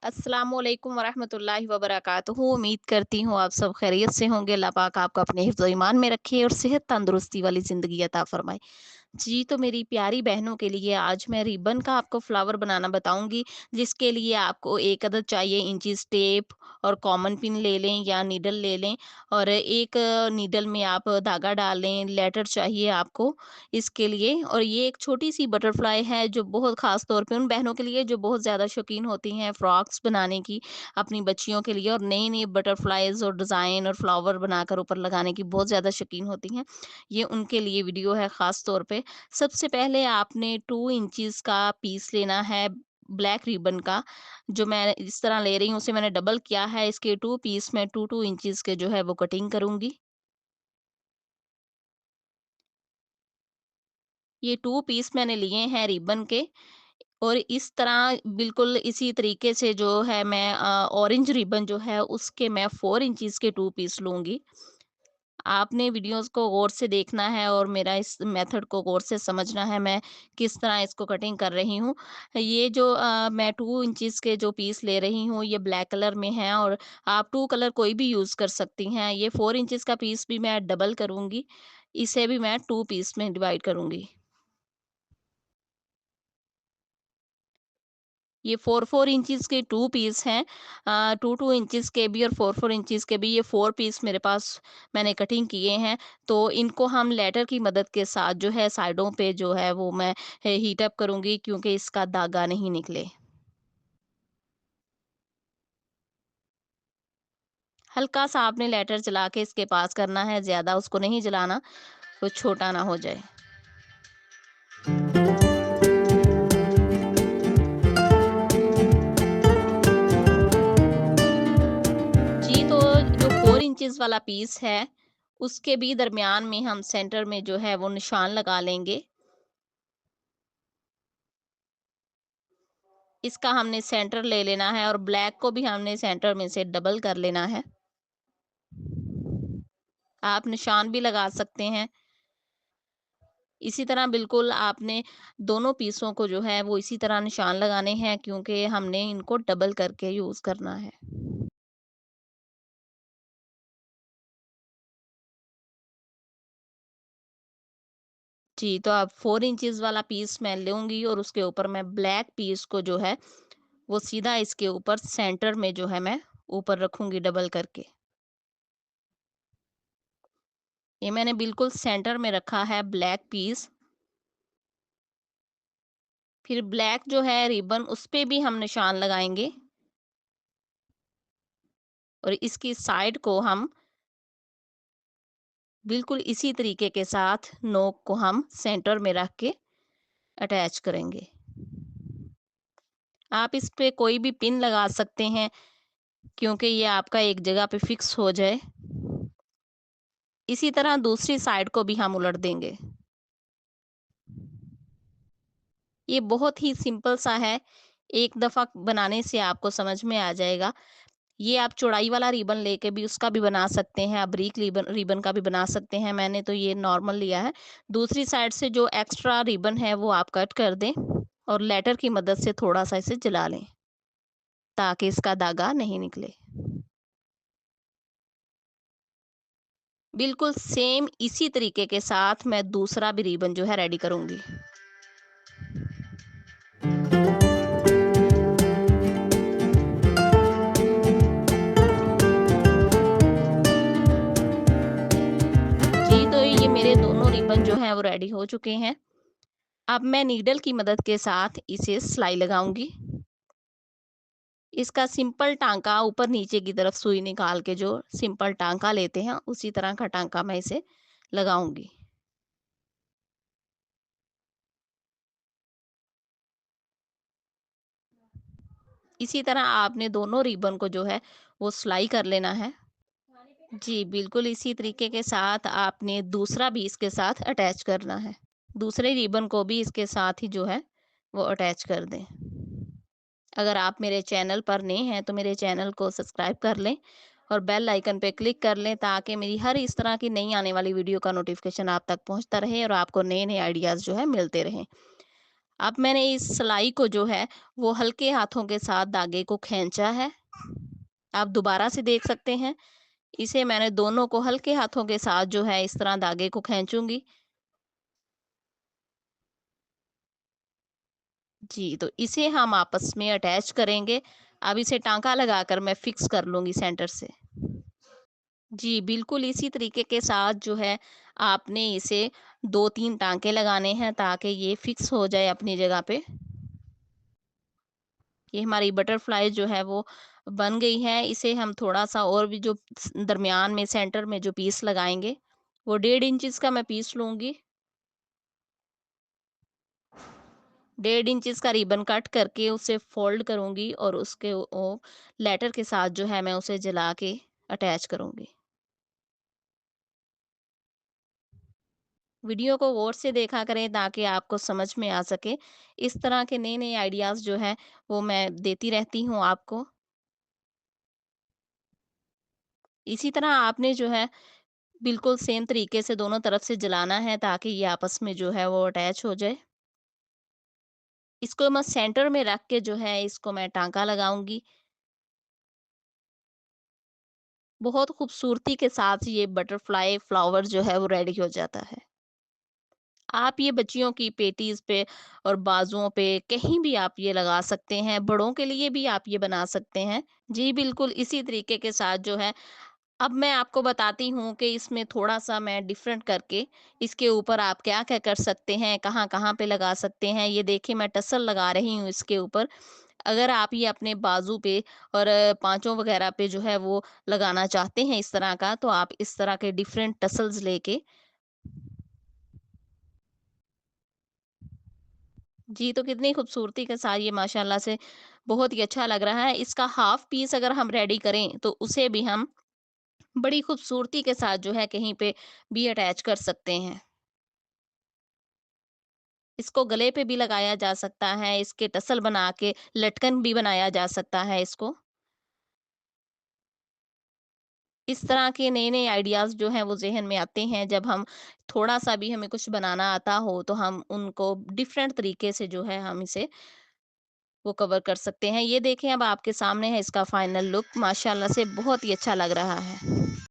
अस्सलाम वालेकुम वरहमतुल्लाहि वबरकातुहू। उम्मीद करती हूँ आप सब खैरियत से होंगे। अल्लाह पाक आपको अपने हिफ्ज़ ईमान में रखे और सेहत तंदुरुस्ती वाली ज़िंदगी अता फरमाए। जी, तो मेरी प्यारी बहनों के लिए आज मैं रिबन का आपको फ्लावर बनाना बताऊँगी, जिसके लिए आपको 1 अदद चाहिए इंचीज़ टेप और कॉमन पिन ले लें या नीडल ले लें और एक नीडल में आप धागा डाल लें, लेटर चाहिए आपको इसके लिए। और ये एक छोटी-सी बटरफ्लाई है जो बहुत ख़ास तौर पे उन बहनों के लिए जो बहुत ज़्यादा शौकीन होती हैं फ्रॉक्स बनाने की अपनी बच्चियों के लिए और नई-नई बटरफ्लाइज़ और डिज़ाइन और फ्लावर बनाकर ऊपर लगाने की बहुत ज़्यादा शौकीन होती हैं। ये उनके लिए वीडियो है ख़ास तौर पे। सबसे पहले आपने 2 इंचज़ का पीस लेना है ब्लैक रिबन का, जो मैं इस तरह ले रही हूँ उसे मैंने डबल किया है। इसके 2 पीस मैं 2-2 इंचज़ के जो है वो कटिंग करूँगी। ये 2 पीस मैंने लिए हैं रिबन के और इस तरह बिल्कुल इसी तरीके से जो है मैं ऑरेंज रिबन जो है उसके मैं 4 इंचज़ के 2 पीस लूँगी। आपने वीडियोज़ को गौर से देखना है और मेरा इस मेथड को गौर से समझना है, मैं किस तरह इसको कटिंग कर रही हूँ। ये जो मैं 2 इंचज़ के जो पीस ले रही हूँ, ये ब्लैक कलर में है और आप 2 कलर कोई भी यूज़ कर सकती हैं। ये 4 इंचज़ का पीस भी मैं डबल करूँगी, इसे भी मैं 2 पीस में डिवाइड करूँगी। ये 4-4 इंचज़ के 2 पीस हैं। 2-2 इंचज़ के भी और 4-4 इंचज़ के भी ये 4 पीस मेरे पास मैंने कटिंग किए हैं। तो इनको हम लेटर की मदद के साथ जो है साइडों पे जो है वो मैं हीट अप करूँगी क्योंकि इसका धागा नहीं निकले। हल्का-सा आपने लेटर जला के इसके पास करना है, ज़्यादा उसको नहीं जलाना, वो छोटा ना हो जाए। जी, तो जो 4 इंचज़ वाला पीस है, उसके भी दरमियान में हम सेंटर में जो है वो निशान लगा लेंगे। इसका हमने सेंटर ले लेना है और ब्लैक को भी हमने सेंटर में से डबल कर लेना है। आप निशान भी लगा सकते हैं। इसी तरह बिल्कुल आपने दोनों पीसों को जो है वो इसी तरह निशान लगाने हैं क्योंकि हमने इनको डबल करके यूज़ करना है। जी, तो अब 4 इंचज़ वाला पीस मैं लूँगी और उसके ऊपर मैं ब्लैक पीस को जो है वो सीधा इसके ऊपर सेंटर में जो है मैं ऊपर रखूँगी डबल करके। ये मैंने बिल्कुल सेंटर में रखा है ब्लैक पीस। फिर ब्लैक जो है रिबन उस पे भी हम निशान लगाएँगे और इसकी साइड को हम बिल्कुल इसी तरीके के साथ नोक को हम सेंटर में रख के अटैच करेंगे। आप इस पे कोई भी पिन लगा सकते हैं क्योंकि ये आपका एक जगह पे फिक्स हो जाए। इसी तरह दूसरी साइड को भी हम उलट देंगे। ये बहुत ही सिंपल सा है, एक दफ़ा बनाने से आपको समझ में आ जाएगा। ये आप चौड़ाई वाला रिबन लेके भी उसका भी बना सकते हैं, आप बारीक रिबन रिबन का भी बना सकते हैं, मैंने तो ये नॉर्मल लिया है। दूसरी साइड से जो एक्स्ट्रा रिबन है वो आप कट कर दें और लेटर की मदद से थोड़ा-सा इसे जला लें, ताकि इसका धागा नहीं निकले। बिल्कुल सेम इसी तरीके के साथ मैं दूसरा भी रिबन जो है रेडी करूँगी। जी, तो ये मेरे दोनों रिबन जो हैं वो रेडी हो चुके हैं। अब मैं नीडल की मदद के साथ इसे सिलाई लगाऊँगी। इसका सिंपल टाँका ऊपर-नीचे की तरफ सुई निकाल के जो सिंपल टाँका लेते हैं, उसी तरह का टाँका मैं इसे लगाऊँगी। इसी तरह आपने दोनों रिबन को जो है वो सिलाई कर लेना है। जी, बिल्कुल इसी तरीके के साथ आपने दूसरा भी इसके साथ अटैच करना है। दूसरे रिबन को भी इसके साथ ही जो है वो अटैच कर दें। अगर आप मेरे चैनल पर नए हैं तो मेरे चैनल को सब्सक्राइब कर लें और बेल आइकन पे क्लिक कर लें ताकि मेरी हर इस तरह की नई आने वाली वीडियो का नोटिफिकेशन आप तक पहुंचता रहे और आपको नए-नए आइडियाज़ जो है मिलते रहें। अब मैंने इस सिलाई को जो है वो हल्के हाथों के साथ धागे को खींचा है। आप दोबारा से देख सकते हैं, इसे मैंने दोनों को हल्के हाथों के साथ जो है इस तरह धागे को खींचूँगी। जी, तो इसे हम आपस में अटैच करेंगे। अब इसे टाँका लगाकर मैं फिक्स कर लूँगी सेंटर से। जी, बिल्कुल इसी तरीके के साथ जो है आपने इसे 2-3 टाँके लगाने हैं ताकि ये फिक्स हो जाए अपनी जगह पे। ये हमारी बटरफ्लाई जो है वो बन गई है। इसे हम थोड़ा-सा और भी जो दरमियान में सेंटर में जो पीस लगाएँगे, वो 1.5 इंचेस का मैं पीस लूँगी। 1.5 इंचेस का रिबन कट करके उसे फ़ोल्ड करूँगी और उसके ओ लेटर के साथ जो है मैं उसे जला के अटैच करूँगी। वीडियो को गौर से देखा करें ताकि आपको समझ में आ सके। इस तरह के नए-नए आइडियाज़ जो हैं वो मैं देती रहती हूँ आपको। इसी तरह आपने जो है बिल्कुल सेम तरीके से दोनों तरफ से जलाना है ताकि ये आपस में जो है वो अटैच हो जाए। इसको मैं सेंटर में रख के जो है इसको मैं टाँका लगाऊँगी। बहुत खूबसूरती के साथ ये बटरफ्लाई फ्लावर जो है वो रेडी हो जाता है। आप ये बच्चियों की पेटीज़ पे और बाजुओं पे कहीं भी आप ये लगा सकते हैं, बड़ों के लिए भी आप ये बना सकते हैं। जी, बिल्कुल इसी तरीके के साथ जो है अब मैं आपको बताती हूँ कि इसमें थोड़ा-सा मैं डिफरेंट करके इसके ऊपर आप क्या-क्या कर सकते हैं, कहाँ-कहाँ पे लगा सकते हैं। ये देखिए मैं टसल लगा रही हूँ इसके ऊपर। अगर आप ये अपने बाजू पे और पाँचों वगैरह पे जो है वो लगाना चाहते हैं इस तरह का, तो आप इस तरह के डिफरेंट टसल्स लेके जी, तो कितनी खूबसूरती के साथ ये माशाल्लाह से बहुत ही अच्छा लग रहा है। इसका हाफ पीस अगर हम रेडी करें, तो उसे भी हम बड़ी खूबसूरती के साथ जो है कहीं पे भी अटैच कर सकते हैं। इसको गले पे भी लगाया जा सकता है, इसके टसल बना के लटकन भी बनाया जा सकता है इसको। इस तरह के नए-नए आइडियाज़ जो हैं वो ज़हन में आते हैं जब हम थोड़ा-सा भी हमें कुछ बनाना आता हो, तो हम उनको डिफरेंट तरीके से जो है हम इसे वो कवर कर सकते हैं। ये देखें अब आपके सामने है इसका फाइनल लुक माशाल्लाह से बहुत ही अच्छा लग रहा है।